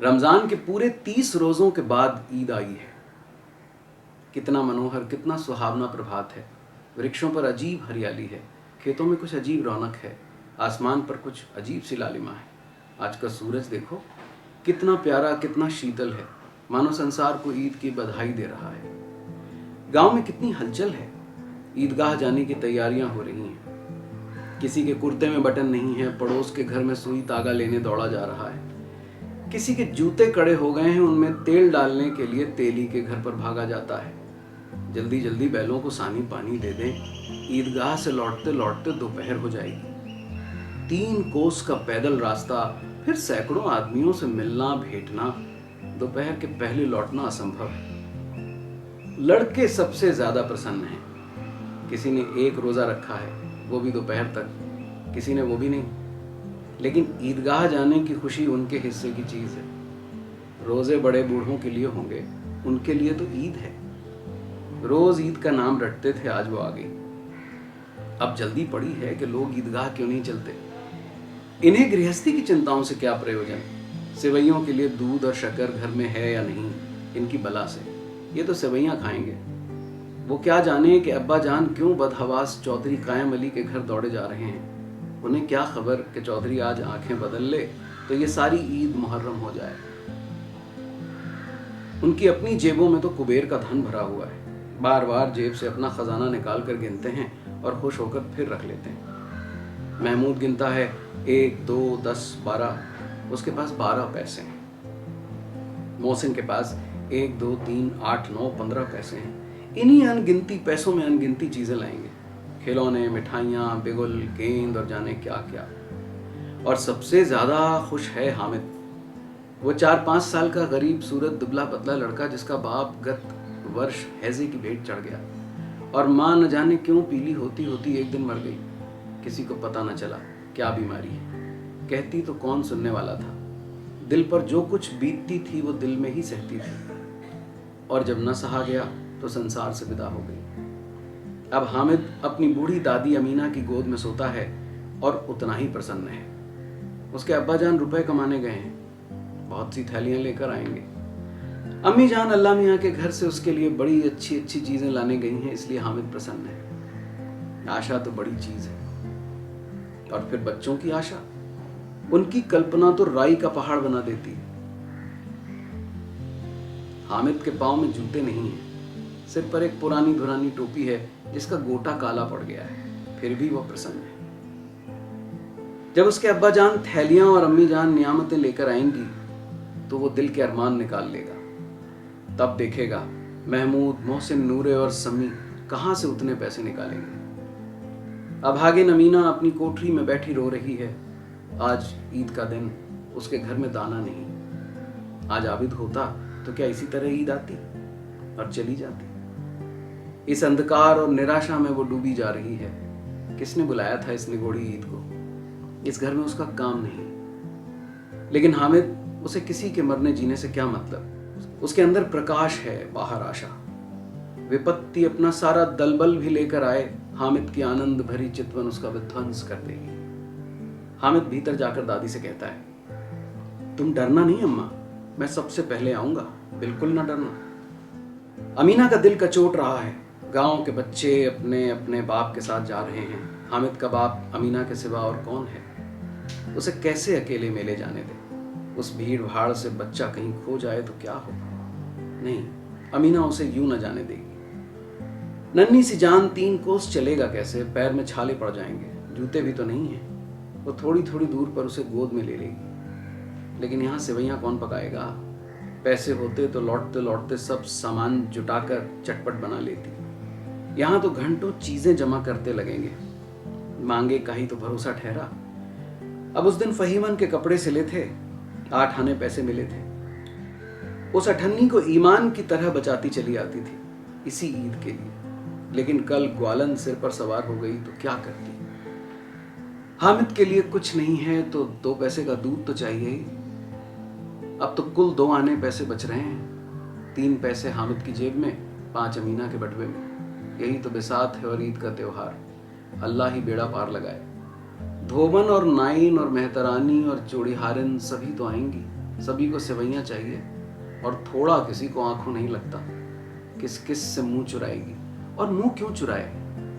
रमजान के पूरे 30 रोजों के बाद ईद आई है। कितना मनोहर, कितना सुहावना प्रभात है। वृक्षों पर अजीब हरियाली है, खेतों में कुछ अजीब रौनक है, आसमान पर कुछ अजीब सी लालिमा है। आज का सूरज देखो, कितना प्यारा, कितना शीतल है, मानो संसार को ईद की बधाई दे रहा है। गांव में कितनी हलचल है, ईदगाह जाने की तैयारियां हो रही हैं। किसी के कुर्ते में बटन नहीं है, पड़ोस के घर में सुई तागा लेने दौड़ा जा रहा है। किसी के जूते कड़े हो गए हैं, उनमें तेल डालने के लिए तेली के घर पर भागा जाता है। जल्दी जल्दी बैलों को सानी पानी दे दें, ईदगाह से लौटते लौटते दोपहर हो जाएगी। 3 कोस का पैदल रास्ता, फिर सैकड़ों आदमियों से मिलना भेंटना, दोपहर के पहले लौटना असंभव है। लड़के सबसे ज्यादा प्रसन्न हैं। किसी ने 1 रोजा रखा है, वो भी दोपहर तक, किसी ने वो भी नहीं। लेकिन ईदगाह जाने की खुशी उनके हिस्से की चीज है। रोजे बड़े बूढ़ों के लिए होंगे, उनके लिए तो ईद है। रोज ईद का नाम रटते थे, आज वो आ गई। अब जल्दी पड़ी है कि लोग ईदगाह क्यों नहीं चलते। इन्हें गृहस्थी की चिंताओं से क्या प्रयोजन। सेवैयों के लिए दूध और शक्कर घर में है या नहीं, इनकी बला से। ये तो सेवैयां खाएंगे। वो क्या जाने कि अब्बा जान क्यों बदहवास चौधरी कायम अली के घर दौड़े जा रहे हैं। उन्हें क्या खबर कि चौधरी आज आंखें बदल ले तो ये सारी ईद मुहर्रम हो जाए। उनकी अपनी जेबों में तो कुबेर का धन भरा हुआ है। बार बार जेब से अपना खजाना निकाल कर गिनते हैं और खुश होकर फिर रख लेते हैं। महमूद गिनता है 1, 2, 10, 12, उसके पास 12 पैसे हैं। मोहसिन के पास 1, 2, 3, 8, 9, 15 पैसे हैं। इन्हीं अनगिनती पैसों में अनगिनती चीजें लाएंगे, खिलौने, मिठाइयाँ, बिगुल, गेंद और जाने क्या क्या। और सबसे ज्यादा खुश है हामिद, वो 4-5 साल का गरीब सूरत दुबला पतला लड़का जिसका बाप गत वर्ष हैजे की भेंट चढ़ गया और माँ न जाने क्यों पीली होती होती एक दिन मर गई। किसी को पता न चला क्या बीमारी है, कहती तो कौन सुनने वाला था। दिल पर जो कुछ बीतती थी वो दिल में ही सहती थी, और जब न सहा गया तो संसार से विदा हो गई। अब हामिद अपनी बूढ़ी दादी अमीना की गोद में सोता है और उतना ही प्रसन्न है। उसके अब्बा जान रुपए कमाने गए हैं, बहुत सी थैलियां लेकर आएंगे। अम्मी जान अल्लाह मियाँ के घर से उसके लिए बड़ी अच्छी अच्छी चीजें लाने गई हैं, इसलिए हामिद प्रसन्न है। आशा तो बड़ी चीज है। और फिर बच्चों की आशा, उनकी कल्पना तो राई का पहाड़ बना देती है। हामिद के पांव में जूते नहीं हैं, सिर पर एक पुरानी धुरानी टोपी है जिसका गोटा काला पड़ गया है, फिर भी वह प्रसन्न है। जब उसके अब्बा जान थैलियां और अम्मी जान नियामतें लेकर आएंगी तो वो दिल के अरमान निकाल लेगा। तब देखेगा महमूद, मोहसिन, नूरे और समी कहां से उतने पैसे निकालेंगे। अभागिन अमीना अपनी कोठरी में बैठी रो रही है। आज ईद का दिन, उसके घर में दाना नहीं। आज आबिद होता तो क्या इसी तरह ईद आती और चली जाती। इस अंधकार और निराशा में वो डूबी जा रही है। किसने बुलाया था इस निगोड़ी ईद को। इस घर में उसका काम नहीं। लेकिन हामिद, उसे किसी के मरने जीने से क्या मतलब। उसके अंदर प्रकाश है, बाहर आशा। विपत्ति अपना सारा दलबल भी लेकर आए, हामिद की आनंद भरी चितवन उसका विध्वंस कर देगी। हामिद भीतर जाकर दादी से कहता है, तुम डरना नहीं अम्मा, मैं सबसे पहले आऊंगा, बिल्कुल ना डरना। अमीना का दिल कचोट रहा है। गांव के बच्चे अपने अपने बाप के साथ जा रहे हैं। हामिद का बाप अमीना के सिवा और कौन है। उसे कैसे अकेले मेले जाने दे। उस भीड़ भाड़ से बच्चा कहीं खो जाए तो क्या होगा। नहीं, अमीना उसे यूं न जाने देगी। नन्ही सी जान 3 कोस चलेगा कैसे, पैर में छाले पड़ जाएंगे, जूते भी तो नहीं है। वो थोड़ी थोड़ी दूर पर उसे गोद में ले लेगी। लेकिन यहाँ सेवैयां कौन पकाएगा। पैसे होते तो लौटते लौटते सब सामान जुटाकर चटपट बना लेती। यहाँ तो घंटों चीजें जमा करते लगेंगे। मांगे का ही तो भरोसा ठहरा। अब उस दिन फहीमन के कपड़े सिले थे, 8 आने पैसे मिले थे। उस अठन्नी को ईमान की तरह बचाती चली आती थी इसी ईद के लिए। लेकिन कल ग्वालन सिर पर सवार हो गई तो क्या करती। हामिद के लिए कुछ नहीं है तो 2 पैसे का दूध तो चाहिए ही। अब तो कुल 2 आने पैसे बच रहे हैं। 3 पैसे हामिद की जेब में, 5 अमीना के बटुए में। यही तो बिसात है और ईद का त्योहार। अल्लाह ही बेड़ा पार लगाए। धोबन और नाइन और मेहतरानी और चोड़ीहारिन सभी तो आएंगी। सभी को सेवैयाँ चाहिए और थोड़ा किसी को आंखों नहीं लगता। किस किस से मुंह चुराएगी, और मुंह क्यों चुराए?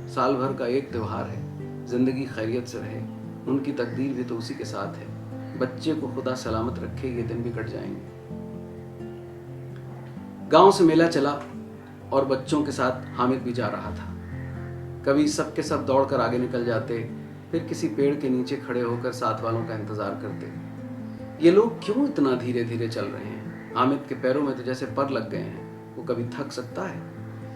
साल भर का एक त्योहार है, जिंदगी खैरियत से रहे, उनकी तकदीर भी तो उसी के साथ है। बच्चे को खुदा सलामत रखे, ये दिन भी कट जाएंगे। गांव से मेला चला और बच्चों के साथ हामिद भी जा रहा था। कभी सब के सब दौड़कर आगे निकल जाते, फिर किसी पेड़ के नीचे खड़े होकर साथ वालों का इंतजार करते। ये लोग क्यों इतना धीरे धीरे चल रहे हैं? हामिद के पैरों में तो जैसे पर लग गए हैं। वो कभी थक सकता है?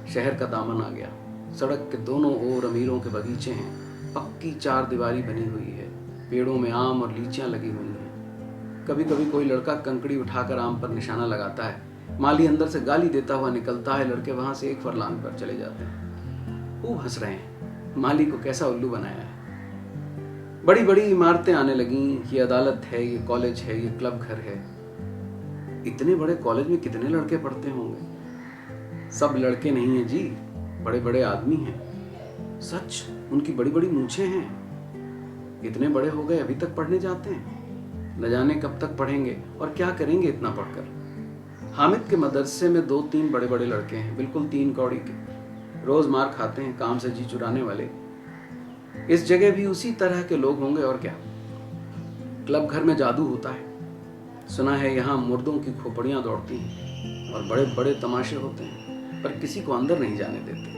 शहर का दामन आ गया। सड़क के दोनों ओर अमीरों के बगीचे हैं, पक्की चार दीवारी बनी हुई है, पेड़ों में आम और लीचियां लगी हुई हैं। कभी कभी कोई लड़का कंकड़ी उठाकर आम पर निशाना लगाता है, माली अंदर से गाली देता हुआ निकलता है, लड़के वहां से एक फरलांग पर चले जाते हैं। खूब हंस रहे हैं, माली को कैसा उल्लू बनाया है। बड़ी बड़ी इमारतें आने लगी, ये अदालत है, ये कॉलेज है, ये क्लब घर है। इतने बड़े कॉलेज में कितने लड़के पढ़ते होंगे? सब लड़के नहीं हैं जी, बड़े बड़े आदमी हैं। सच, उनकी बड़ी बड़ी मूछें हैं। इतने बड़े हो गए अभी तक पढ़ने जाते हैं। न जाने कब तक पढ़ेंगे और क्या करेंगे इतना पढ़कर। हामिद के मदरसे में 2-3 बड़े बड़े लड़के हैं, बिल्कुल 3 कौड़ी के, रोज मार खाते हैं, काम से जी चुराने वाले। इस जगह भी उसी तरह के लोग होंगे और क्या। क्लब घर में जादू होता है, सुना है यहाँ मुर्दों की खोपड़ियां दौड़ती हैं और बड़े बड़े तमाशे होते हैं, पर किसी को अंदर नहीं जाने देते।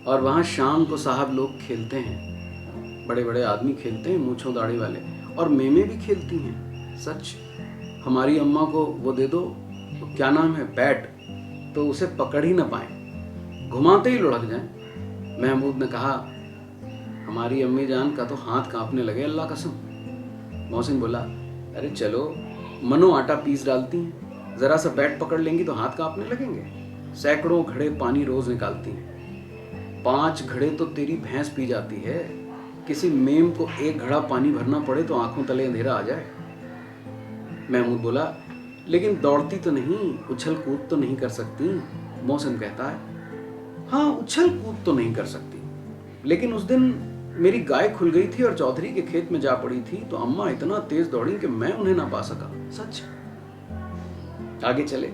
और वहाँ शाम को साहब लोग खेलते हैं, बड़े बड़े आदमी खेलते हैं, मूंछों दाढ़ी वाले, और मेमें भी खेलती हैं। सच, हमारी अम्मा को वो दे दो, तो क्या नाम है, बैट, तो उसे पकड़ ही ना पाए, घुमाते ही लुढ़क जाए। महमूद ने कहा, हमारी अम्मी जान का तो हाथ कांपने लगे, अल्लाह कसम। मोहसिन बोला, अरे चलो, मनो आटा पीस डालती हैं, जरा सा बैट पकड़ लेंगी तो हाथ कांपने लगेंगे। सैकड़ों घड़े पानी रोज निकालती हैं, 5 घड़े तो तेरी भैंस पी जाती है। किसी मेम को 1 घड़ा पानी भरना पड़े तो आंखों तले अंधेरा आ जाए। महमूद बोला, लेकिन दौड़ती तो नहीं, उछल कूद तो नहीं कर सकती। मोहसिन कहता है, हाँ, उछल कूद तो नहीं कर सकती, लेकिन उस दिन मेरी गाय खुल गई थी और चौधरी के खेत में जा पड़ी थी, तो अम्मा इतना तेज दौड़ी कि मैं उन्हें ना पा सका। सच। आगे चले,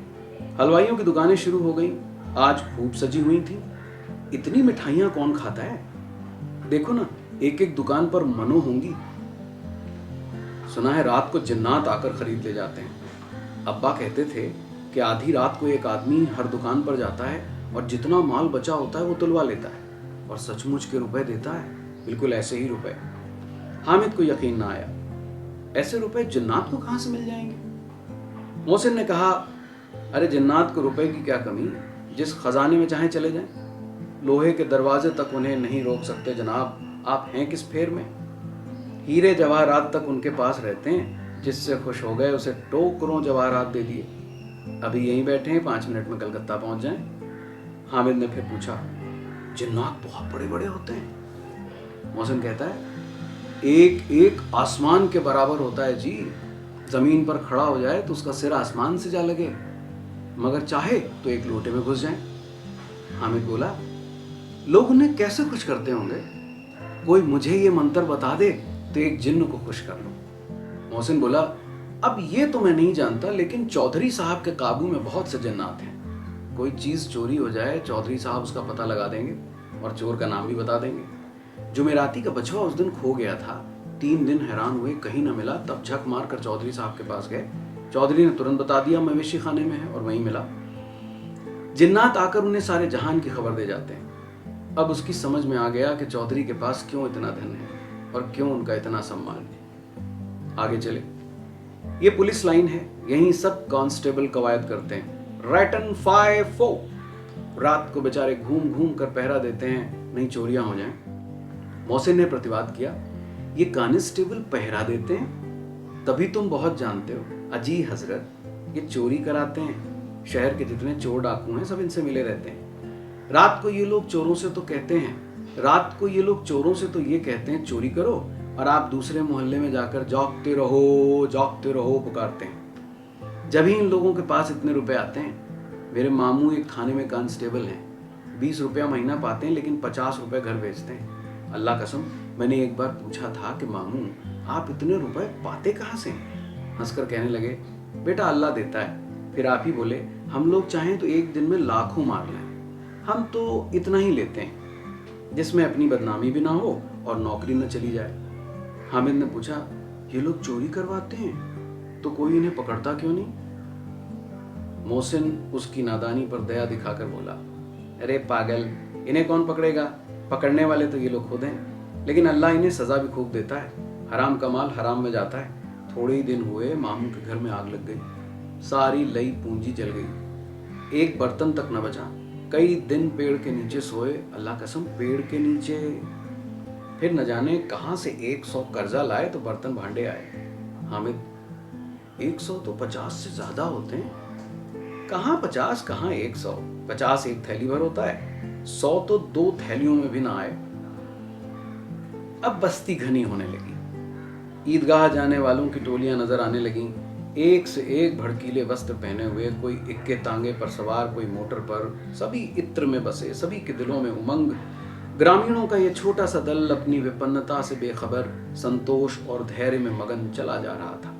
हलवाइयों की दुकानें शुरू हो गई, आज खूब सजी हुई थी। इतनी मिठाइयां कौन खाता है? देखो ना, एक एक दुकान पर मनो होंगी। सुना है रात को जिन्नात आकर खरीद ले जाते हैं। अब्बा कहते थे कि आधी रात को एक आदमी हर दुकान पर जाता है और जितना माल बचा होता है वो तुलवा लेता है और सचमुच के रुपए देता है, बिल्कुल ऐसे ही रुपए। हामिद को यकीन ना आया, ऐसे रुपए जिन्नात को कहां से मिल जाएंगे? मोहसिन ने कहा, अरे जिन्नात को रुपए की क्या कमी, जिस खजाने में चाहे चले जाएं, लोहे के दरवाजे तक उन्हें नहीं रोक सकते जनाब। आप हैं किस फेर में? हीरे जवाहरात तक उनके पास रहते हैं, जिससे खुश हो गए उसे टोकरों जवाहरात दे दिए। अभी यहीं बैठे हैं, 5 मिनट में कलकत्ता पहुंच जाएं। हामिद ने फिर पूछा, जिन्नात बहुत बड़े बड़े होते हैं? मोहसिन कहता है, एक एक आसमान के बराबर होता है जी। जमीन पर खड़ा हो जाए तो उसका सिर आसमान से जा लगे, मगर चाहे तो एक लोटे में घुस जाए। हामिद बोला, लोग उन्हें कैसे खुश करते होंगे? कोई मुझे ये मंत्र बता दे तो एक जिन्न को खुश कर लो। मोहसिन बोला, अब ये तो मैं नहीं जानता, लेकिन चौधरी साहब के काबू में बहुत से जिन्नात हैं। कोई चीज चोरी हो जाए, चौधरी साहब उसका पता लगा देंगे और चोर का नाम भी बता देंगे। जुमेराती का बछवा उस दिन खो गया था, 3 दिन हैरान हुए, कहीं ना मिला। तब झक मार कर चौधरी साहब के पास गए। चौधरी ने तुरंत बता दिया मवेशी खाने में है, और वहीं मिला। जिन्नात आकर उन्हें सारे जहान की खबर दे जाते हैं। अब उसकी समझ में आ गया कि चौधरी के पास क्यों इतना धन है और क्यों उनका इतना सम्मान है। आगे चले, ये पुलिस लाइन है, यहीं सब कांस्टेबल कवायद करते हैं। रैटन 5-4 रात को बेचारे घूम घूम कर पहरा देते हैं, नहीं चोरियां हो जाएं। मोहसिन ने प्रतिवाद किया, ये कांस्टेबल पहरा देते हैं तभी तुम बहुत जानते हो। अजी हजरत, ये चोरी कराते हैं। शहर के जितने चोर डाकू हैं सब इनसे मिले रहते हैं। रात को ये लोग चोरों से तो ये कहते हैं चोरी करो, और आप दूसरे मोहल्ले में जाकर जौकते रहो पुकारते हैं। जब ही इन लोगों के पास इतने रुपए आते हैं, मेरे मामू एक थाने में कांस्टेबल हैं, 20 रुपया महीना पाते हैं, लेकिन 50 रुपए घर भेजते हैं। अल्लाह कसम, मैंने एक बार पूछा था कि मामू आप इतने रुपए पाते कहाँ से? हंसकर कहने लगे, बेटा अल्लाह देता है। फिर आप ही बोले, हम लोग चाहें तो एक दिन में लाखों मार लें, हम तो इतना ही लेते हैं जिसमें अपनी बदनामी भी ना हो और नौकरी न चली जाए। हामिद ने पूछा, ये लोग चोरी करवाते हैं तो कोई इन्हें पकड़ता क्यों नहीं? मोहसिन उसकी नादानी पर दया दिखाकर बोला, अरे पागल, इन्हें कौन पकड़ेगा? पकड़ने वाले तो ये लोग खुद हैं, लेकिन अल्लाह इन्हें सजा भी खूब देता है। हराम का माल हराम में जाता है। थोड़े ही दिन हुए मामू के घर में आग लग गई, सारी लई पूंजी जल गई, एक बर्तन तक न बचा। कई दिन पेड़ के नीचे सोए, अल्लाह कसम पेड़ के नीचे। फिर न जाने कहां से 100 कर्जा लाए तो बर्तन भांडे आए। हामिद, 100 तो 50 से ज्यादा होते हैं। कहां 50, कहां 100? 50 एक थैली भर होता है, 100 तो 2 थैलियों में भी ना आए। अब बस्ती घनी होने लगी, ईदगाह जाने वालों की टोलियां नजर आने लगीं, एक से एक भड़कीले वस्त्र पहने हुए, कोई इक्के तांगे पर सवार, कोई मोटर पर, सभी इत्र में बसे, सभी के दिलों में उमंग। ग्रामीणों का यह छोटा सा दल अपनी विपन्नता से बेखबर, संतोष और धैर्य में मगन चला जा रहा था।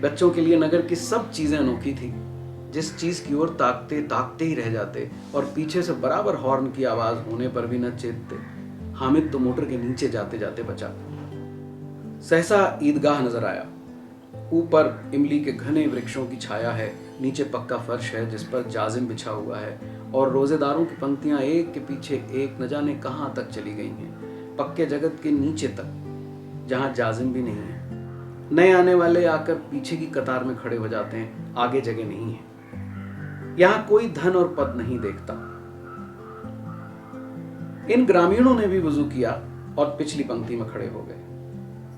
बच्चों के लिए नगर की सब चीजें अनोखी थी। जिस चीज की ओर ताकते ताकते ही रह जाते और पीछे से बराबर हॉर्न की आवाज होने पर भी न चेतते। हामिद तो मोटर के नीचे जाते जाते बचा। सहसा ईदगाह नजर आया। ऊपर इमली के घने वृक्षों की छाया है, नीचे पक्का फर्श है जिस पर जाजिम बिछा हुआ है, और रोजेदारों की पंक्तियां एक के पीछे एक न जाने कहां तक चली गई हैं, पक्के जगत के नीचे तक, जहां जाजिम भी नहीं है। नए आने वाले आकर पीछे की कतार में खड़े हो जाते हैं, आगे जगह नहीं है। यहां कोई धन और पद नहीं देखता। इन ग्रामीणों ने भी वुजू किया और पिछली पंक्ति में खड़े हो गए।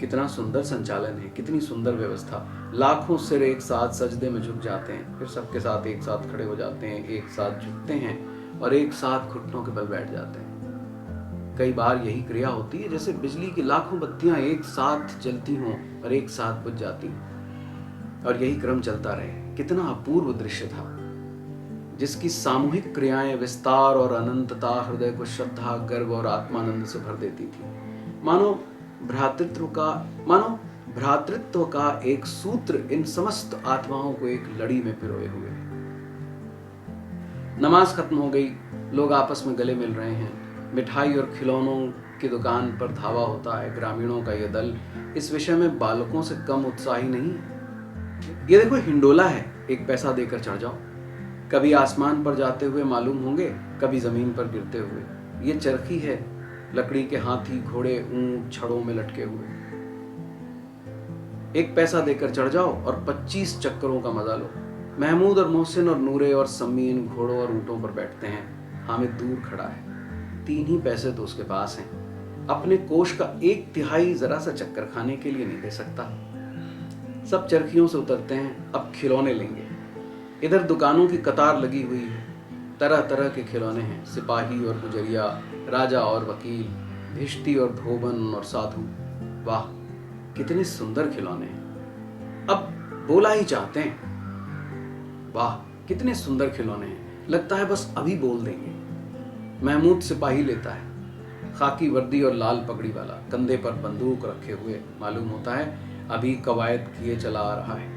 कितना सुंदर संचालन है, कितनी सुंदर व्यवस्था। लाखों सिर एक साथ सजदे में झुक जाते हैं, फिर सबके साथ एक साथ खड़े हो जाते हैं, एक साथ झुकते हैं और एक साथ घुटनों के बल बैठ जाते हैं। कई बार यही क्रिया होती है जैसे बिजली की लाखों बत्तियां एक साथ जलती हों और एक साथ बुझ जाती, और यही क्रम चलता रहे। कितना अपूर्व दृश्य था, जिसकी सामूहिक क्रियाएं विस्तार और अनंतता हृदय को श्रद्धा, गर्व और आत्मानंद से भर देती थी। मानो भ्रातृत्व का एक सूत्र इन समस्त आत्माओं को एक लड़ी में पिरोए हुए। नमाज खत्म हो गई, लोग आपस में गले मिल रहे हैं, मिठाई और खिलौनों की दुकान पर धावा होता है। ग्रामीणों का यह दल इस विषय में बालकों से कम उत्साही नहीं। ये देखो हिंडोला है, 1 पैसा देकर चढ़ जाओ। कभी आसमान पर जाते हुए मालूम होंगे, कभी जमीन पर गिरते हुए। ये चरखी है, लकड़ी के हाथी, घोड़े, ऊंट छड़ों में लटके हुए। 1 पैसा देकर चढ़ जाओ और 25 चक्करों का मजा लो। महमूद और मोहसिन और नूरे और सम्मी इन घोड़ों और ऊंटों पर बैठते हैं। हामिद दूर खड़ा है, 3 ही पैसे तो उसके पास हैं। अपने कोष का 1/3 जरा सा चक्कर खाने के लिए नहीं दे सकता। सब चरखियों से उतरते हैं, अब खिलौने लेंगे। इधर दुकानों की कतार लगी हुई है, तरह तरह के खिलौने हैं। सिपाही और गुजरिया, राजा और वकील, भिश्ती और धोबन और साधु। वाह कितने सुंदर खिलौने हैं, अब बोला ही चाहते हैं। वाह कितने सुंदर खिलौने हैं, लगता है बस अभी बोल देंगे। महमूद सिपाही लेता है, खाकी वर्दी और लाल पगड़ी वाला, कंधे पर बंदूक रखे हुए, मालूम होता है अभी कवायद किए चला आ रहा है।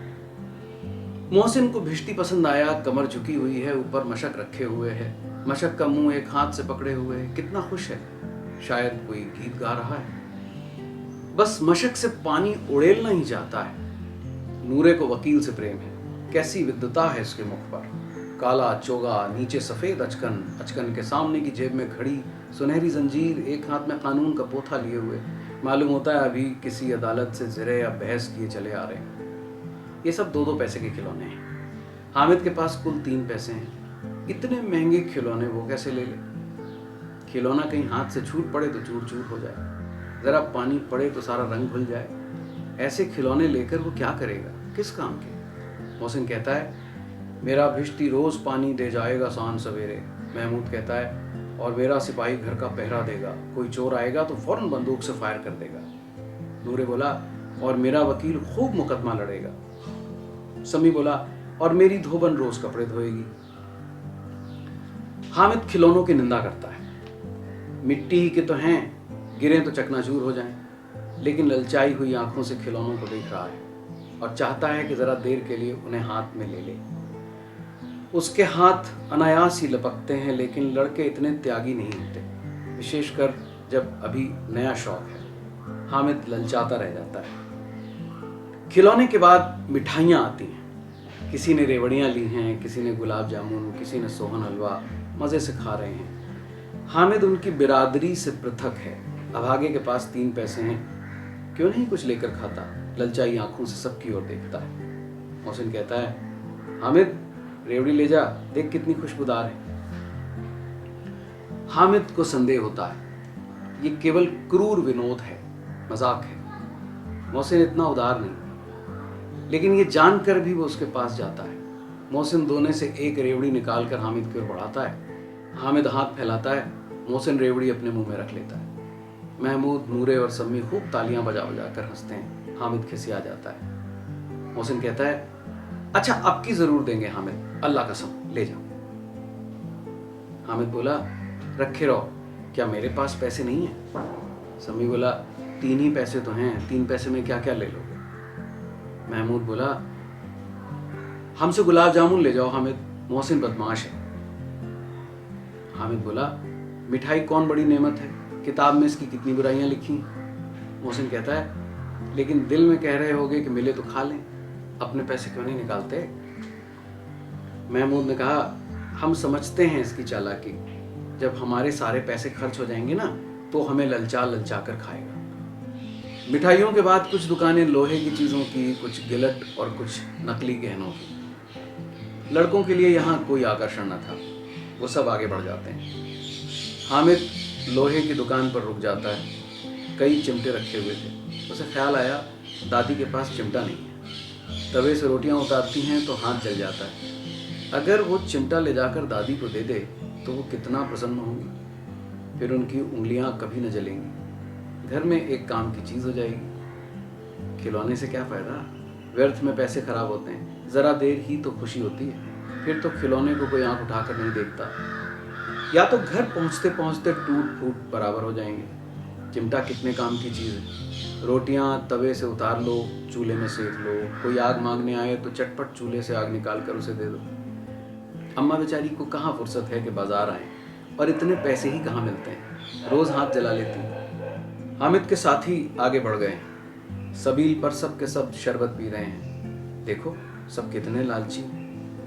मोहसिन को भिश्ती पसंद आया, कमर झुकी हुई है, ऊपर मशक रखे हुए है, मशक का मुंह एक हाथ से पकड़े हुए है, कितना खुश है, शायद कोई गीत गा रहा है। बस मशक से पानी उड़ेलना ही चाहता है। नूरे को वकील से प्रेम है, कैसी विद्वता है इसके मुख पर। काला चोगा, नीचे सफेद अचकन, अचकन के सामने की जेब में घड़ी, सुनहरी जंजीर, एक हाथ में कानून का पोथा लिए हुए, मालूम होता है अभी किसी अदालत से ज़िरे या बहस किए चले आ रहे हैं। ये सब 2-2 पैसे के खिलौने हैं। हामिद के पास कुल 3 पैसे हैं। इतने महंगे खिलौने वो कैसे ले ले? खिलौना कहीं हाथ से छूट पड़े तो चूर चूर हो जाए, जरा पानी पड़े तो सारा रंग भुल जाए। ऐसे खिलौने लेकर वो क्या करेगा, किस काम के? मोहसिन कहता है मेरा भिश्ती रोज पानी दे जाएगा शाम सवेरे। महमूद कहता है और मेरा सिपाही घर का पहरा देगा, कोई चोर आएगा तो फौरन बंदूक से फायर कर देगा। नूरे बोला और मेरा वकील खूब मुकदमा लड़ेगा। समी बोला और मेरी धोबन रोज कपड़े धोएगी। हामिद खिलौनों की निंदा करता है, मिट्टी ही के तो हैं, गिरे तो चकनाचूर हो जाएं, लेकिन ललचाई हुई आंखों से खिलौनों को देख रहा है। और चाहता है कि ज़रा देर के लिए उन्हें हाथ में ले ले। उसके हाथ अनायास ही लपकते हैं, लेकिन लड़के इतने त्यागी नहीं होते, विशेषकर जब अभी नया शौक है। हामिद ललचाता रह जाता है। खिलौने के बाद मिठाइयाँ आती हैं। किसी ने रेवड़ियाँ ली हैं, किसी ने गुलाब जामुन, किसी ने सोहन हलवा, मज़े से खा रहे हैं। हामिद उनकी बिरादरी से पृथक है। अभागे के पास 3 पैसे हैं, क्यों नहीं कुछ लेकर खाता। ललचाई आंखों से सबकी ओर देखता है। मोहसिन कहता है, हामिद रेवड़ी ले जा, देख कितनी खुशबूदार है। हामिद को संदेह होता है, ये केवल क्रूर विनोद है, मजाक है। मोहसिन इतना उदार नहीं, लेकिन ये जानकर भी वो उसके पास जाता है। मोहसिन दोने से एक रेवड़ी निकालकर हामिद की ओर बढ़ाता है। हामिद हाथ फैलाता है, मोहसिन रेवड़ी अपने मुंह में रख लेता है। महमूद, नूरे और सम्मी खूब तालियां बजा बजा कर हंसते हैं। हामिद खिसिया जाता है। मोहसिन कहता है, अच्छा अब की जरूर देंगे हामिद, अल्लाह कसम ले जाओ। हामिद बोला, रखे रहो, क्या मेरे पास पैसे नहीं है? सम्मी बोला, 3 ही पैसे तो हैं, 3 पैसे में क्या क्या ले लोगे? महमूद बोला, हमसे गुलाब जामुन ले जाओ हामिद, मोहसिन बदमाश है। हामिद बोला, मिठाई कौन बड़ी नेमत है, किताब में इसकी कितनी बुराइयां लिखी। मोहसिन कहता है, लेकिन दिल में कह रहे होगे कि मिले तो खा लें, अपने पैसे क्यों नहीं निकालते? महमूद ने कहा, हम समझते हैं इसकी चालाकी, जब हमारे सारे पैसे खर्च हो जाएंगे ना तो हमें ललचा ललचा कर खाएगा। मिठाइयों के बाद कुछ दुकानें लोहे की चीज़ों की, कुछ गिलट और कुछ नकली गहनों की। लड़कों के लिए यहाँ कोई आकर्षण न था, वो सब आगे बढ़ जाते हैं। हामिद लोहे की दुकान पर रुक जाता है। कई चिमटे रखे हुए थे। उसे ख्याल आया, दादी के पास चिमटा नहीं है। तवे से रोटियां उतारती हैं तो हाथ जल जाता है। अगर वो चिमटा ले जाकर दादी को दे दे तो वो कितना प्रसन्न होंगी, फिर उनकी उंगलियां कभी न जलेंगी। घर में एक काम की चीज़ हो जाएगी। खिलौने से क्या फ़ायदा, व्यर्थ में पैसे खराब होते हैं। ज़रा देर ही तो खुशी होती है, फिर तो खिलौने को कोई आंख उठाकर नहीं देखता। या तो घर पहुंचते पहुंचते टूट फूट बराबर हो जाएंगे। चिमटा कितने काम की चीज़ है। रोटियां तवे से उतार लो, चूल्हे में सेक लो। कोई आग मांगने आए तो चटपट चूल्हे से आग निकाल कर उसे दे दो। अम्मा बेचारी को कहाँ फुर्सत है कि बाजार आए, और इतने पैसे ही कहाँ मिलते हैं, रोज़ हाथ जला लेती हैं। हामिद के साथी आगे बढ़ गए। सबील पर सब के सब शरबत पी रहे हैं। देखो सब कितने लालची,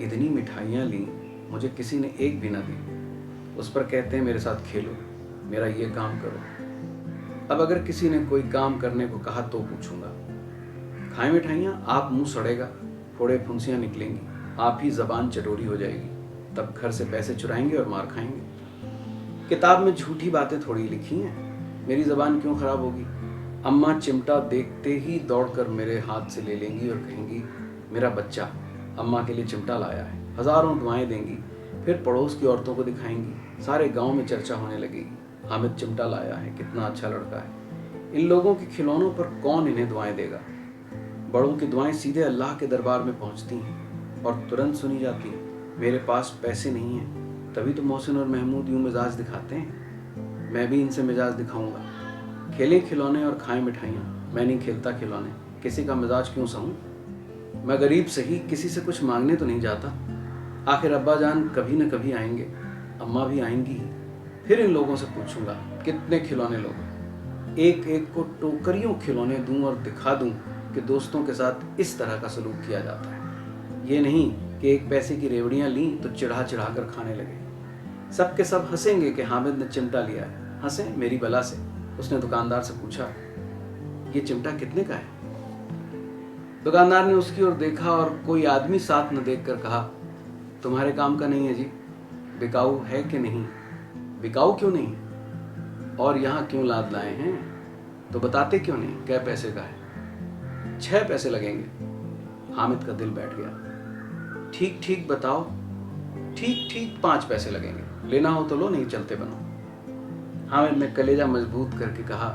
इतनी मिठाइयाँ ली, मुझे किसी ने एक भी ना दी। उस पर कहते हैं मेरे साथ खेलो, मेरा ये काम करो। अब अगर किसी ने कोई काम करने को कहा तो पूछूंगा। खाएं मिठाइयाँ, आप मुंह सड़ेगा, फोड़े फुंसियाँ निकलेंगी, आप ही जबान चटोरी हो जाएगी। तब घर से पैसे चुराएंगे और मार खाएंगे। किताब में झूठी बातें थोड़ी लिखी हैं, मेरी जबान क्यों खराब होगी। अम्मा चिमटा देखते ही दौड़कर मेरे हाथ से ले लेंगी और कहेंगी, मेरा बच्चा अम्मा के लिए चिमटा लाया है। हजारों दुआएं देंगी, फिर पड़ोस की औरतों को दिखाएंगी। सारे गांव में चर्चा होने लगेगी, हामिद चिमटा लाया है, कितना अच्छा लड़का है। इन लोगों के खिलौनों पर कौन इन्हें दुआएं देगा। बड़ों की दुआएं सीधे अल्लाह के दरबार में पहुंचती हैं और तुरंत सुनी जाती हैं। मेरे पास पैसे नहीं हैं, तभी तो मोहसिन और महमूद यूं मिजाज दिखाते हैं। मैं भी इनसे मिजाज दिखाऊंगा। खेलें खिलौने और खाएं मिठाइयाँ, मैं नहीं खेलता खिलौने, किसी का मिजाज क्यों सहूँ। मैं गरीब सही, किसी से कुछ मांगने तो नहीं जाता। आखिर अब्बा जान कभी न कभी आएंगे, अम्मा भी आएंगी ही। फिर इन लोगों से पूछूंगा कितने खिलौने लोगे। एक एक को टोकरियों खिलौने दूं और दिखा दूं कि दोस्तों के साथ इस तरह का सलूक किया जाता है। ये नहीं कि 1 पैसे की रेवड़ियाँ ली तो चिढ़ा चिढ़ा कर खाने लगे। सब के सब हंसेंगे कि हामिद ने चिमटा लिया है। हंसे मेरी बला से। उसने दुकानदार से पूछा, ये चिमटा कितने का है? दुकानदार ने उसकी ओर देखा और कोई आदमी साथ न देखकर कहा, तुम्हारे काम का नहीं है जी, बिकाऊ है कि नहीं? बिकाऊ क्यों नहीं? और यहाँ क्यों लाद लाए हैं? तो बताते क्यों नहीं, क्या पैसे का है? 6 पैसे लगेंगे। हामिद का दिल बैठ गया। ठीक ठीक बताओ। ठीक ठीक 5 पैसे लगेंगे, लेना हो तो लो, नहीं चलते बनो। हामिद ने कलेजा मजबूत करके कहा,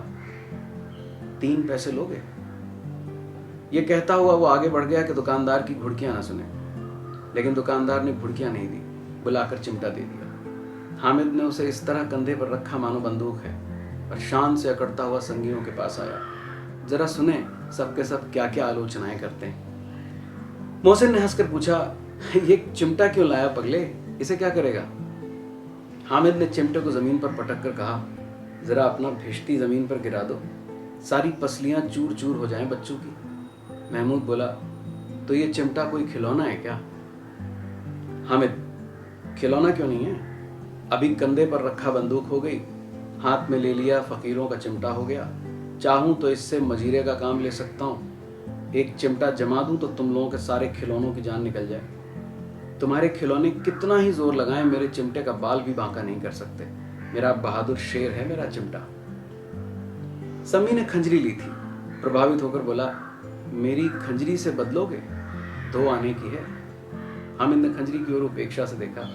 3 पैसे लोगे? ये कहता हुआ वो आगे बढ़ गया कि दुकानदार की घुड़कियां ना सुने। लेकिन दुकानदार ने घुड़कियां नहीं दी, बुलाकर चिमटा दे दिया। हामिद ने उसे इस तरह कंधे पर रखा मानो बंदूक है, और शान से अकड़ता हुआ संगियों के पास आया। जरा सुने सबके सब क्या क्या आलोचनाएं करते हैं। मोहसिन ने हंसकर पूछा, ये चिमटा क्यों लाया पगले, इसे क्या करेगा? हामिद ने चिमटे को जमीन पर पटक कर कहा, जरा अपना भिश्ती जमीन पर गिरा दो, सारी पसलियां चूर चूर हो जाएं बच्चों की। महमूद बोला, तो ये चिमटा कोई खिलौना है क्या? हामिद, खिलौना क्यों नहीं है, अभी कंधे पर रखा बंदूक हो गई, हाथ में ले लिया फकीरों का चिमटा हो गया। चाहूं तो इससे मजीरे का काम ले सकता हूं, एक चिमटा जमा दूं तो तुम लोगों के सारे खिलौनों की जान निकल जाए। तुम्हारे खिलौने कितना ही जोर लगाएं, मेरे चिमटे का बाल भी बांका नहीं कर सकते। मेरा बहादुर शेर है मेरा चिमटा। सम्मी ने खंजरी ली थी, प्रभावित होकर बोला, मेरी खंजरी से बदलोगे? 2 आने की है। हामिद ने खंजरी की ओर उपेक्षा से देखा।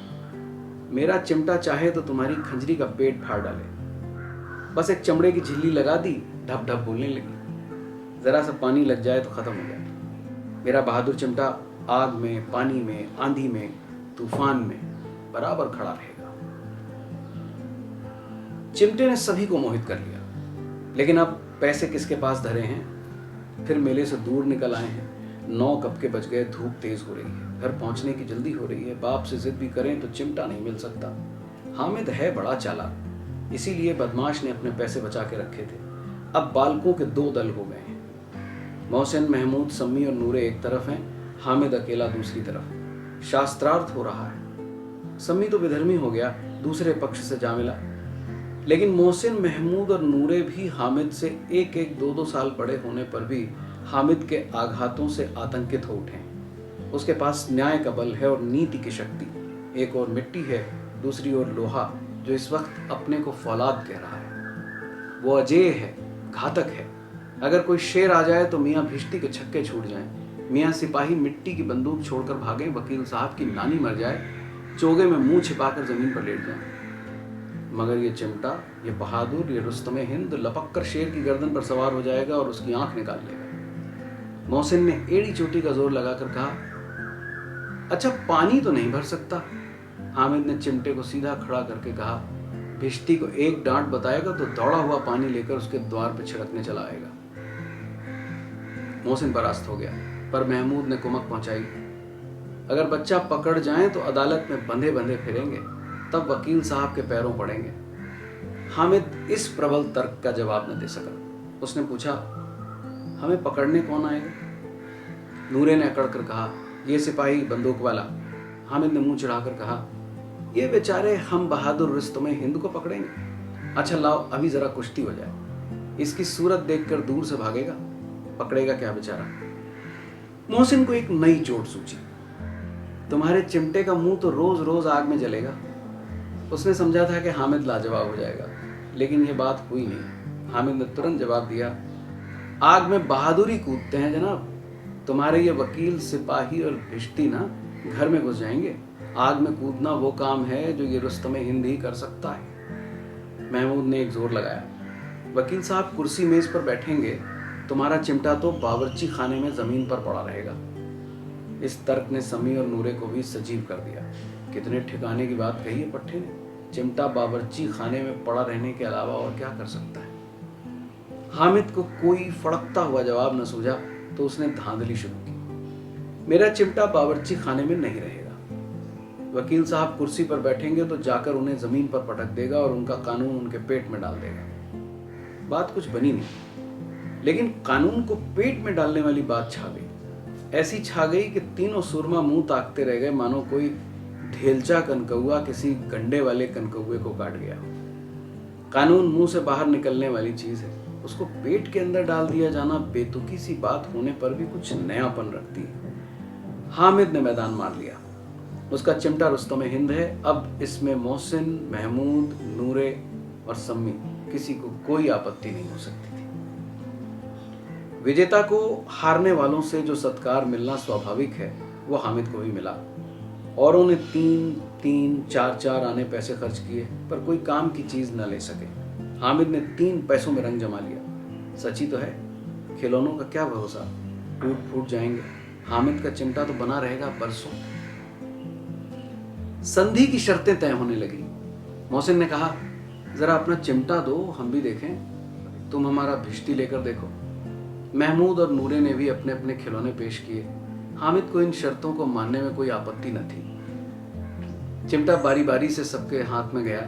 मेरा चिमटा चाहे तो तुम्हारी खंजरी का पेट फाड़ डाले। बस एक चमड़े की झिल्ली लगा दी, ढप ढप बोलने लगी। जरा सा पानी लग जाए तो खत्म हो गया। मेरा बहादुर चिमटा आग में, पानी में, आंधी में, तूफान में बराबर खड़ा रहेगा। चिमटे ने सभी को मोहित कर लिया, लेकिन अब पैसे किसके पास धरे हैं? फिर मेले से दूर निकल आए हैं, 9 कब के बज गए, धूप तेज हो रही है, घर पहुंचने की जल्दी हो रही है। बाप से जिद भी करें तो चिमटा नहीं मिल सकता। हामिद है बड़ा चालाक, इसीलिए बदमाश ने अपने पैसे बचा के रखे थे। अब बालकों के 2 दल हो गए हैं। मोहसिन, महमूद, सम्मी और नूरे एक तरफ हैं, हामिद अकेला दूसरी तरफ। शास्त्रार्थ हो रहा है। सम्मी तो विधर्मी हो गया, दूसरे पक्ष से जा मिला। लेकिन मोहसिन, महमूद और नूरे भी हामिद से 1-1, 2-2 साल बड़े होने पर भी हामिद के आघातों से आतंकित हो उठे। उसके पास न्याय का बल है और नीति की शक्ति। एक और मिट्टी है, दूसरी ओर लोहा, जो इस वक्त अपने को फौलाद कह रहा है। वो अजेय है, घातक है। अगर कोई शेर आ जाए तो मियाँ भिश्ती के छक्के छूट जाएं, मियाँ सिपाही मिट्टी की बंदूक छोड़कर भागें, वकील साहब की नानी मर जाए, चोगे में मुंह छिपाकर जमीन पर लेट जाएं। मगर ये चिमटा, ये बहादुर, ये रुस्तमे हिंद लपक कर शेर की गर्दन पर सवार हो जाएगा और उसकी आंख निकाल लेगा। मोहसिन ने एड़ी चोटी का जोर लगाकर कहा, अच्छा पानी तो नहीं भर सकता? हामिद ने चिमटे को सीधा खड़ा करके कहा, भिश्ती को एक डांट बताएगा तो दौड़ा हुआ पानी लेकर उसके द्वार पर छिड़कने चला आएगा। मोहसिन परास्त हो गया, पर महमूद ने कुमक पहुंचाई, अगर बच्चा पकड़ जाए तो अदालत में बंधे बंधे फिरेंगे, तब वकील साहब के पैरों पड़ेंगे। हामिद इस प्रबल तर्क का जवाब न दे सका। उसने पूछा, हमें पकड़ने कौन आएगा? नूरे ने अकड़ कर कहा, ये सिपाही बंदूक वाला। हामिद ने मुंह चिढ़ाकर कहा, ये बेचारे हम बहादुर रुस्तमे हिंद को पकड़ेंगे? अच्छा लाओ, अभी जरा कुश्ती हो जाए, इसकी सूरत देखकर दूर से भागेगा, पकड़ेगा क्या बेचारा। मोहसिन को एक नई चोट सूझी, तुम्हारे चिमटे का मुंह तो रोज रोज आग में जलेगा। उसने समझा था कि हामिद लाजवाब हो जाएगा, लेकिन यह बात हुई नहीं। हामिद ने तुरंत जवाब दिया, आग में बहादुरी कूदते हैं जनाब, तुम्हारे ये वकील, सिपाही और भिश्ती ना घर में घुस जाएंगे। आग में कूदना वो काम है जो ये रुस्तमे हिंद ही कर सकता है। महमूद ने एक जोर लगाया, वकील साहब कुर्सी मेज पर बैठेंगे, तुम्हारा चिमटा तो बावर्ची खाने में जमीन पर पड़ा रहेगा। इस तर्क ने समी और नूरे को भी सजीव कर दिया। कितने ठिकाने की बात कही है पट्टे ने, चिमटा बावर्ची खाने में पड़ा रहने के अलावा और क्या कर सकता है। हामिद को कोई फड़कता हुआ जवाब न सूझा तो उसने धांधली शुरू की, मेरा चिमटा बावर्ची खाने में नहीं रहेगा। वकील साहब कुर्सी पर बैठेंगे तो जाकर उन्हें जमीन पर पटक देगा और उनका कानून उनके पेट में डाल देगा। बात कुछ बनी नहीं, लेकिन कानून को पेट में डालने वाली बात छा गई। ऐसी छा गई कि तीनों सुरमा मुंह ताकते रह गए, मानो कोई ढेलचा कनकौआ किसी गंडे वाले कनकौए को काट गया। कानून मुंह से बाहर निकलने वाली चीज है, उसको पेट के अंदर डाल दिया जाना बेतुकी सी बात होने पर भी कुछ नयापन रखती है। हामिद ने मैदान मार लिया। उसका चिमटा रुस्तमे हिंद है। अब इसमें मोहसिन, महमूद, नूरे और सम्मी किसी को कोई आपत्ति नहीं हो सकती थी। विजेता को हारने वालों से जो सत्कार मिलना स्वाभाविक है, वो हामिद को भी मिला। औरों ने 3-3, 4-4 आने पैसे खर्च किए, पर कोई काम की चीज न ले सके। हामिद ने 3 पैसों में रंग जमा लिया। सच ही तो है, खिलौनों का क्या भरोसा, टूट फूट जाएंगे। हामिद का चिमटा तो बना रहेगा बरसों। संधि की शर्तें तय होने लगी। मोहसिन ने कहा, जरा अपना चिमटा दो, हम भी देखें। तुम हमारा भिश्ती लेकर देखो। महमूद और नूरे ने भी अपने अपने खिलौने पेश किए। हामिद को इन शर्तों को मानने में कोई आपत्ति न थी। चिमटा बारी बारी से सबके हाथ में गया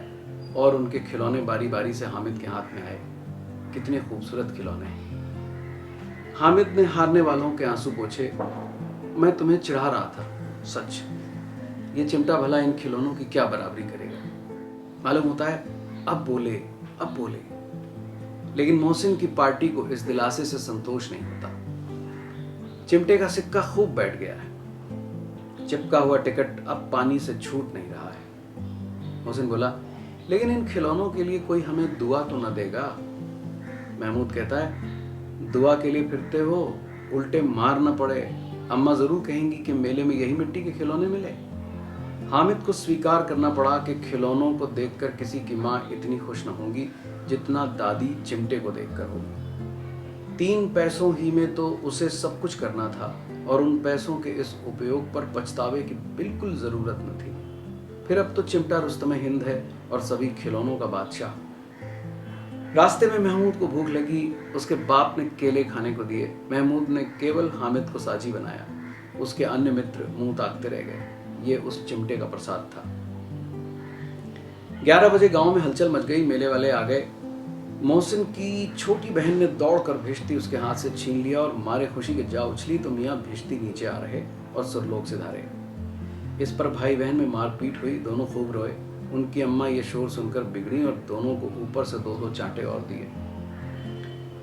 और उनके खिलौने बारी बारी से हामिद के हाथ में आए। कितने खूबसूरत खिलौने। हामिद ने हारने वालों के आंसू पोंछे। मैं तुम्हें चिढ़ा रहा था, सच। ये चिमटा भला इन खिलौनों की क्या बराबरी करेगा। मालूम होता है अब बोले। लेकिन मोहसिन की पार्टी को इस दिलासे से संतोष नहीं होता। चिमटे का सिक्का खूब बैठ गया है। चिपका हुआ टिकट अब पानी से छूट नहीं रहा है। मोहसिन बोला, लेकिन इन खिलौनों के लिए कोई हमें दुआ तो न देगा। महमूद कहता है, दुआ के लिए फिरते हो, उल्टे मार न पड़े। अम्मा जरूर कहेंगी कि मेले में यही मिट्टी के खिलौने मिले। हामिद को स्वीकार करना पड़ा कि खिलौनों को देखकर किसी की माँ इतनी खुश न होंगी जितना दादी चिमटे को देखकर होगी। 3 पैसों ही में तो उसे सब कुछ करना था और उन पैसों के इस उपयोग पर पछतावे की बिल्कुल जरूरत न थी। फिर अब तो चिमटा रुस्तमे हिंद है और सभी खिलौनों का बादशाह। रास्ते में महमूद को भूख लगी। उसके बाप ने केले खाने को दिए। महमूद ने केवल हामिद को साझी बनाया। उसके अन्य मित्र मुंह ताकते रह गए। ये उस चिमटे का प्रसाद था। 11 बजे गांव में हलचल मच गई। मेले वाले आ गए। मोहसिन की छोटी बहन ने दौड़कर भिश्ती उसके हाथ से छीन लिया और मारे खुशी के जा उछली तो मियाँ भिश्ती नीचे आ रहे और सुरलोक से धारे। इस पर भाई बहन में मारपीट हुई। दोनों खूब रोए। उनकी अम्मा ये शोर सुनकर बिगड़ी और दोनों को ऊपर से 2-2 चांटे और दिए।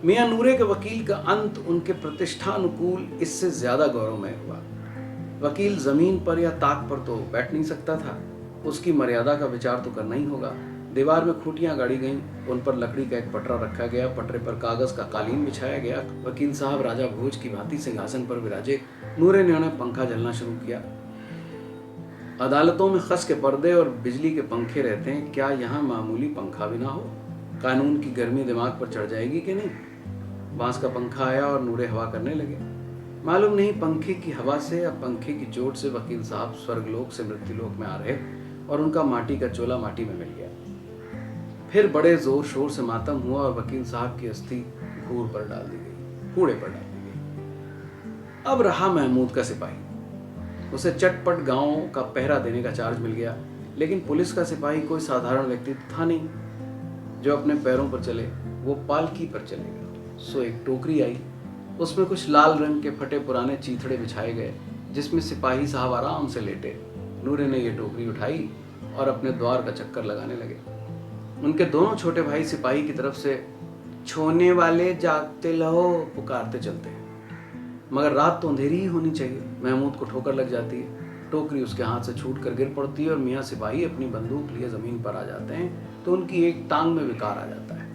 मियाँ नूरे के वकील का अंत उनके प्रतिष्ठानुकूल इससे ज्यादा गौरवमय हुआ। वकील जमीन पर या ताक पर तो बैठ नहीं सकता था। उसकी मर्यादा का विचार तो करना ही होगा। दीवार में खूंटियां गाड़ी गईं। उन पर लकड़ी का एक पटरा रखा गया। पटरे पर कागज का कालीन बिछाया गया। वकील साहब राजा भोज की भांति सिंहासन पर विराजे। नूरे ने उन्हें पंखा झलना शुरू किया। अदालतों में खस के पर्दे और बिजली के पंखे रहते हैं, क्या यहाँ मामूली पंखा भी ना हो? कानून की गर्मी दिमाग पर चढ़ जाएगी कि नहीं। बांस का पंखा आया और नूरे हवा करने लगे। मालूम नहीं पंखे की हवा से या पंखे की चोट से वकील साहब स्वर्गलोक से मृत्युलोक में आ रहे और उनका माटी का चोला माटी में मिल गया। फिर बड़े जोर शोर से मातम हुआ और वकील साहब की अस्थि घूर पर डाल दी गई, कूड़े पर डाल दी गई। अब रहा महमूद का सिपाही। उसे चटपट गांव का पहरा देने का चार्ज मिल गया। लेकिन पुलिस का सिपाही कोई साधारण व्यक्ति था नहीं जो अपने पैरों पर चले। वो पालकी पर चलेगा। सो एक टोकरी आई। उसमें कुछ लाल रंग के फटे पुराने चीथड़े बिछाए गए जिसमें सिपाही साहब आराम से लेटे। नूरे ने ये टोकरी उठाई और अपने द्वार का चक्कर लगाने लगे। उनके दोनों छोटे भाई सिपाही की तरफ से छोने वाले जागते लहो पुकारते चलते हैं। मगर रात तो अंधेरी ही होनी चाहिए। महमूद को ठोकर लग जाती है। टोकरी उसके हाथ से छूट कर गिर पड़ती है और मियाँ सिपाही अपनी बंदूक लिए जमीन पर आ जाते हैं तो उनकी एक टांग में विकार आ जाता है।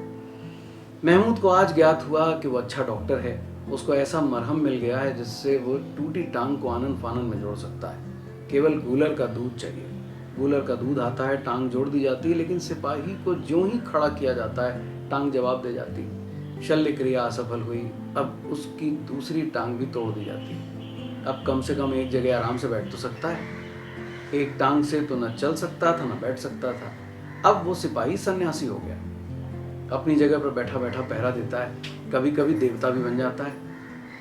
महमूद को आज ज्ञात हुआ कि वो अच्छा डॉक्टर है। उसको ऐसा मरहम मिल गया है जिससे वो टूटी टांग को आनन फानन में जोड़ सकता है। केवल गूलर का दूध चाहिए। गूलर का दूध आता है, टांग जोड़ दी जाती है। लेकिन सिपाही को ज्यों ही खड़ा किया जाता है टांग जवाब दे जाती है। शल्य क्रिया असफल हुई। अब उसकी दूसरी टांग भी तोड़ दी जाती है। अब कम से कम एक जगह आराम से बैठ तो सकता है। एक टांग से तो न चल सकता था न बैठ सकता था। अब वो सिपाही सन्यासी हो गया। अपनी जगह पर बैठा बैठा पहरा देता है। कभी कभी देवता भी बन जाता है।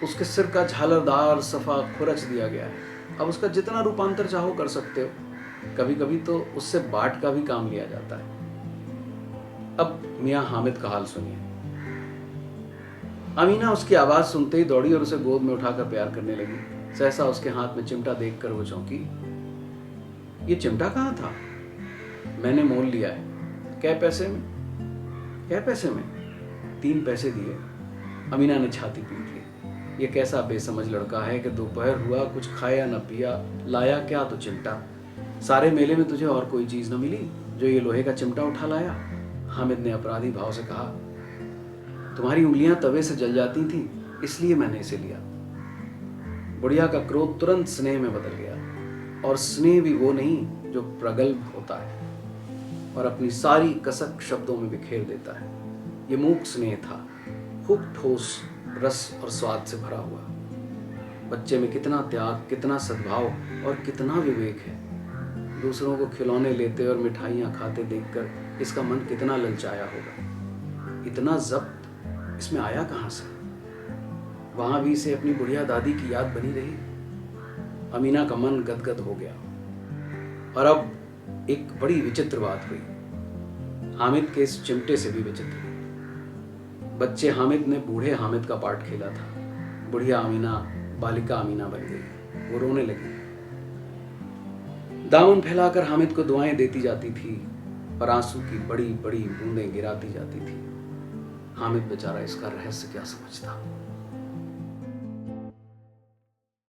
उसके सिर का झालरदार सफा खुरच दिया गया है। अब उसका जितना रूपांतर चाहो कर सकते हो। कभी कभी तो उससे बाट का भी काम लिया जाता है। अब मियाँ हामिद का हाल सुनिए। अमीना उसकी आवाज सुनते ही दौड़ी और उसे गोद में उठाकर प्यार करने लगी। सहसा उसके हाथ में चिमटा देखकर वो चौंकी। ये चिमटा कहाँ था? मैंने मोल लिया है। क्या पैसे में? 3 पैसे दिए। अमीना ने छाती पीट ली। ये कैसा बेसमझ लड़का है कि दोपहर हुआ कुछ खाया न पिया, लाया क्या तो चिमटा। सारे मेले में तुझे और कोई चीज न मिली जो ये लोहे का चिमटा उठा लाया? हामिद ने अपराधी भाव से कहा, तुम्हारी उंगलियां तवे से जल जाती थी इसलिए मैंने इसे लिया। बुढ़िया का क्रोध तुरंत स्नेह में बदल गया। और स्नेह भी वो नहीं जो प्रगल्भ होता है और अपनी सारी कसक शब्दों में बिखेर देता है। ये मूक स्नेह था, खूब ठोस, रस और स्वाद से भरा हुआ। बच्चे में कितना त्याग, कितना सद्भाव और कितना विवेक है। दूसरों को खिलौने लेते और मिठाइयाँ खाते देखकर इसका मन कितना ललचाया होगा। इतना जब्त इसमें आया कहाँ से? वहां भी इसे अपनी बुढ़िया दादी की याद बनी रही। अमीना का मन गदगद हो गया। और अब एक बड़ी विचित्र बात हुई, हामिद के इस चिमटे से भी विचित्र। बच्चे हामिद ने बूढ़े हामिद का पार्ट खेला था। बुढ़िया अमीना बालिका अमीना बन गई। वो रोने लगी, दामन फैलाकर हामिद को दुआएं देती जाती थी और आंसू की बड़ी बड़ी बूंदें गिराती जाती थी। हामिद बेचारा इसका रहस्य क्या समझता।